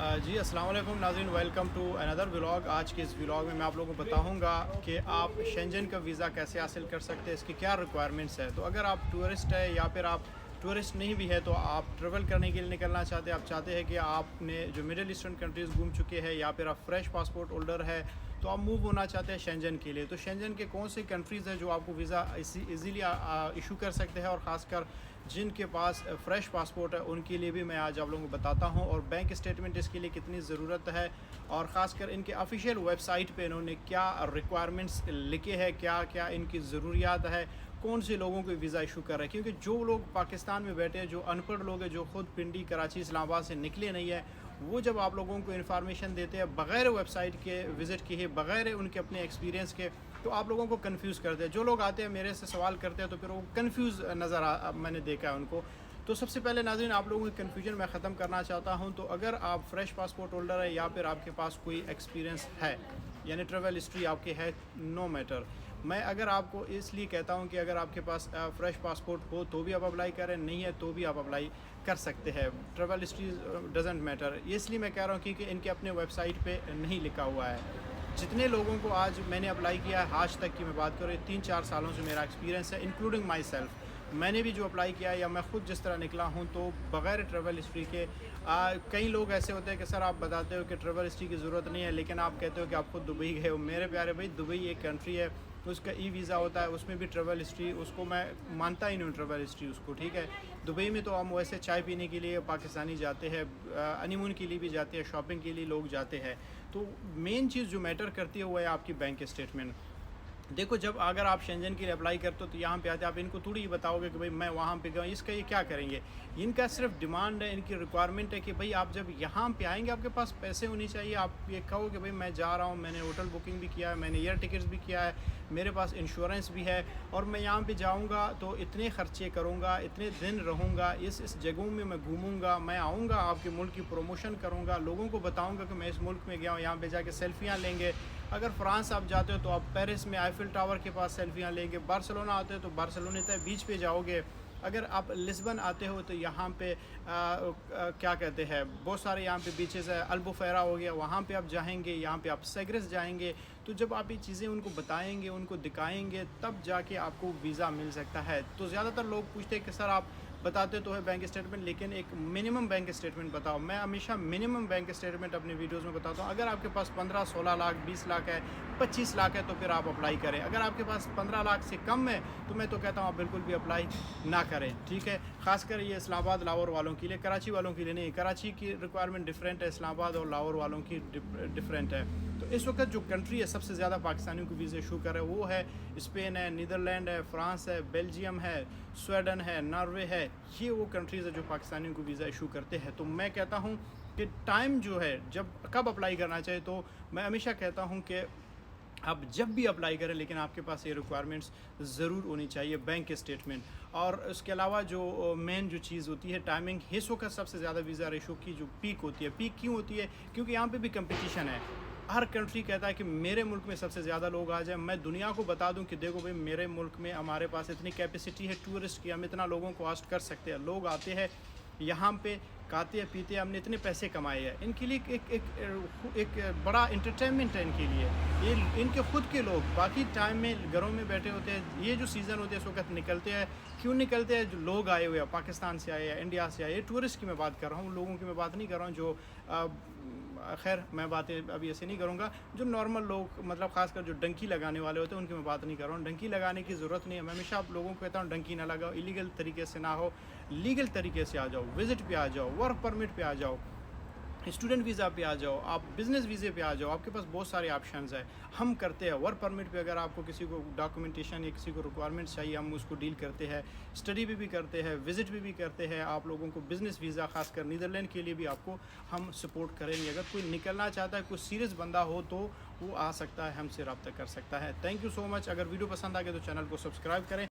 जी अस्सलाम वालेकुम नाज़रीन, वेलकम टू अनदर व्लॉग। आज के इस व्लॉग में मैं आप लोगों को बताऊंगा कि आप शेंजन का वीज़ा कैसे हासिल कर सकते हैं, इसकी क्या रिक्वायरमेंट्स है। तो अगर आप टूरिस्ट है या फिर आप टूरिस्ट नहीं भी है तो आप ट्रैवल करने के लिए निकलना चाहते हैं, आप चाहते हैं कि आपने जो मिडिल ईस्टर्न कंट्रीज़ घूम चुके हैं या फिर आप फ्रेश पासपोर्ट होल्डर है तो आप मूव होना चाहते हैं शेंजन के लिए। तो शेंजन के कौन से कंट्रीज़ है जो आपको वीज़ा इजीली इशू कर सकते हैं, और ख़ासकर जिनके पास फ्रेश पासपोर्ट है उनके लिए भी मैं आज आप लोगों को बताता हूं, और बैंक स्टेटमेंट इसके लिए कितनी ज़रूरत है, और ख़ासकर इनके ऑफिशियल वेबसाइट पे इन्होंने क्या रिक्वायरमेंट्स लिखे हैं, क्या क्या इनकी ज़रूरियात है, कौन से लोगों को वीज़ा इशू कर रहे हैं। क्योंकि जो लोग पाकिस्तान में बैठे हैं, जो अनपढ़ लोग हैं, जो खुद पिंडी, कराची, इस्लामाबाद से निकले नहीं है, वो जब आप लोगों को इन्फॉर्मेशन देते हैं बग़ैर वेबसाइट के विज़िट किए, बग़ैर उनके अपने एक्सपीरियंस के, तो आप लोगों को कंफ्यूज करते हैं। जो लोग आते हैं मेरे से सवाल करते हैं तो फिर वो कंफ्यूज मैंने देखा है उनको। तो सबसे पहले नाज़रीन आप लोगों की कन्फ्यूजन मैं ख़त्म करना चाहता हूं। तो अगर आप फ्रेश पासपोर्ट होल्डर है या फिर आपके पास कोई एक्सपीरियंस है, यानी ट्रैवल हिस्ट्री आपकी है, नो मैटर। मैं अगर आपको इसलिए कहता हूं कि अगर आपके पास फ्रेश पासपोर्ट हो तो भी आप अप्लाई करें, नहीं है तो भी आप अप्लाई कर सकते हैं। Travel history doesn't matter. इसलिए मैं कह रहा हूँ क्योंकि इनके अपने वेबसाइट पे नहीं लिखा हुआ है। जितने लोगों को आज मैंने अप्लाई किया है, आज तक की मैं बात करूँ, 3-4 सालों से मेरा एक्सपीरियंस है, इंक्लूडिंग माई सेल्फ। मैंने भी जो अप्लाई किया है या मैं ख़ुद जिस तरह निकला हूँ, तो बग़ैर ट्रैवल हिस्ट्री के कई लोग ऐसे होते हैं कि सर आप बताते हो कि ट्रैवल हिस्ट्री की ज़रूरत नहीं है, लेकिन आप कहते हो कि आप खुद दुबई गए हो। मेरे प्यारे भाई, दुबई एक कंट्री है, उसका ई वीज़ा होता है, उसमें भी ट्रैवल हिस्ट्री, उसको मैं मानता ही नहीं हूँ ट्रैवल हिस्ट्री उसको, ठीक है। दुबई में तो हम वैसे चाय पीने के लिए पाकिस्तानी जाते हैं, हनीमून के लिए भी जाते हैं, शॉपिंग के लिए लोग जाते हैं। तो मेन चीज़ जो मैटर करती है वो है आपकी बैंक स्टेटमेंट। देखो, जब अगर आप शेंजन के लिए अप्लाई करते हो तो यहाँ पे आते आप इनको थोड़ी ही बताओगे कि भाई मैं वहाँ पे गया, इसका ये क्या करेंगे। इनका सिर्फ डिमांड है, इनकी रिक्वायरमेंट है कि भाई आप जब यहाँ पे आएंगे आपके पास पैसे होने चाहिए। आप ये कहो कि भाई मैं जा रहा हूँ, मैंने होटल बुकिंग भी किया है, मैंने एयर टिकट्स भी किया है, मेरे पास इंश्योरेंस भी है, और मैं यहाँ पे जाऊँगा तो इतने ख़र्चे करूँगा, इतने दिन रहूँगा, इस जगहों में मैं घूमूँगा, मैं आऊँगा आपके मुल्क की प्रमोशन करूँगा, लोगों को बताऊँगा कि मैं इस मुल्क में गया हूँ, यहाँ पे जाके सेल्फियाँ लेंगे। अगर फ्रांस आप जाते हो तो आप पेरिस में आईफिल टावर के पास सेल्फियाँ लेंगे। बार्सिलोना आते हो तो बार्सिलोना तक बीच पे जाओगे। अगर आप लिस्बन आते हो तो यहाँ पे क्या कहते हैं, बहुत सारे यहाँ पे बीचेस है, अल्बुफेरा हो गया, वहाँ पे आप जाएंगे, यहाँ पे आप सेग्रेस जाएंगे। तो जब आप ये चीज़ें उनको बताएंगे, उनको दिखाएंगे, तब जाके आपको वीज़ा मिल सकता है। तो ज़्यादातर लोग पूछते हैं कि सर आप बताते तो है बैंक स्टेटमेंट, लेकिन एक मिनिमम बैंक स्टेटमेंट बताओ। मैं हमेशा मिनिमम बैंक स्टेटमेंट अपने वीडियोस में बताता हूँ। अगर आपके पास 15-16 लाख, 20 लाख है, 25 लाख है तो फिर आप अप्लाई करें। अगर आपके पास 15 लाख से कम है तो मैं तो कहता हूँ आप बिल्कुल भी अप्लाई ना करें, ठीक है। खासकर ये इस्लामाबाद लाहौर वालों के लिए, कराची वालों के लिए नहीं। कराची की रिक्वायरमेंट डिफरेंट है, इस्लामाबाद और लाहौर वालों की डिफरेंट है। तो इस वक्त जो कंट्री है सबसे ज़्यादा पाकिस्तानियों को वीज़ा इशू कर है वो है स्पेन है, नीदरलैंड है, फ्रांस है, बेल्जियम है, स्वीडन है, नॉर्वे है। ये वो कंट्रीज़ है जो पाकिस्तानियों को वीज़ा इशू करते हैं। तो मैं कहता हूँ कि टाइम जो है जब कब अप्लाई करना चाहिए, तो मैं हमेशा कहता हूँ कि आप जब भी अप्लाई करें, लेकिन आपके पास ये रिक्वायरमेंट्स ज़रूर होनी चाहिए, बैंक स्टेटमेंट। और उसके अलावा जो मेन जो चीज़ होती है टाइमिंग, इस वक्त सबसे ज़्यादा वीज़ा रेशो की जो पीक होती है। पीक क्यों होती है? क्योंकि यहाँ पे भी कंपटीशन है। हर कंट्री कहता है कि मेरे मुल्क में सबसे ज़्यादा लोग आ जाएं। मैं दुनिया को बता दूं कि देखो भाई, मेरे मुल्क में हमारे पास इतनी कैपेसिटी है टूरिस्ट की, हम इतना लोगों को होस्ट कर सकते हैं। लोग आते हैं यहाँ पे, खाते हैं पीते हैं, हमने इतने पैसे कमाए हैं। इनके लिए एक बड़ा इंटरटेनमेंट है इनके लिए। ये इनके खुद के लोग बाकी टाइम में घरों में बैठे होते हैं। ये जो सीज़न होते हैं इस वक्त निकलते हैं। क्यों निकलते हैं? जो लोग आए हुए हैं, पाकिस्तान से आए हैं, इंडिया से आए, ये टूरिस्ट की मैं बात कर रहा हूँ, लोगों की मैं बात नहीं कर रहा हूँ जो खैर मैं बातें अभी ऐसे नहीं करूँगा। जो नॉर्मल लोग, मतलब खासकर जो डंकी लगाने वाले होते हैं, उनकी मैं बात नहीं कर रहा हूँ। डंकी लगाने की ज़रूरत नहीं है। मैं हमेशा आप लोगों को कहता हूँ डंकी ना लगाओ, इलीगल तरीके से ना हो, लीगल तरीके से आ जाओ, विज़िट पे आ जाओ, वर्क परमिट पे आ जाओ, स्टूडेंट वीज़ा पे आ जाओ, आप बिज़नेस वीज़े पे आ जाओ। आपके पास बहुत सारे ऑप्शंस हैं, हम करते हैं। वर्क परमिट पे अगर आपको किसी को डॉक्यूमेंटेशन या किसी को रिक्वायरमेंट्स चाहिए, हम उसको डील करते हैं। स्टडी पे भी करते हैं, विज़िट पे भी करते हैं। आप लोगों को बिज़नेस वीज़ा, खासकर नीदरलैंड के लिए भी आपको हम सपोर्ट करेंगे। अगर कोई निकलना चाहता है, कोई सीरियस बंदा हो, तो वो आ सकता है, हमसे रब्ता कर सकता है। Thank you so much. अगर वीडियो पसंद आ गया तो चैनल को सब्सक्राइब करें।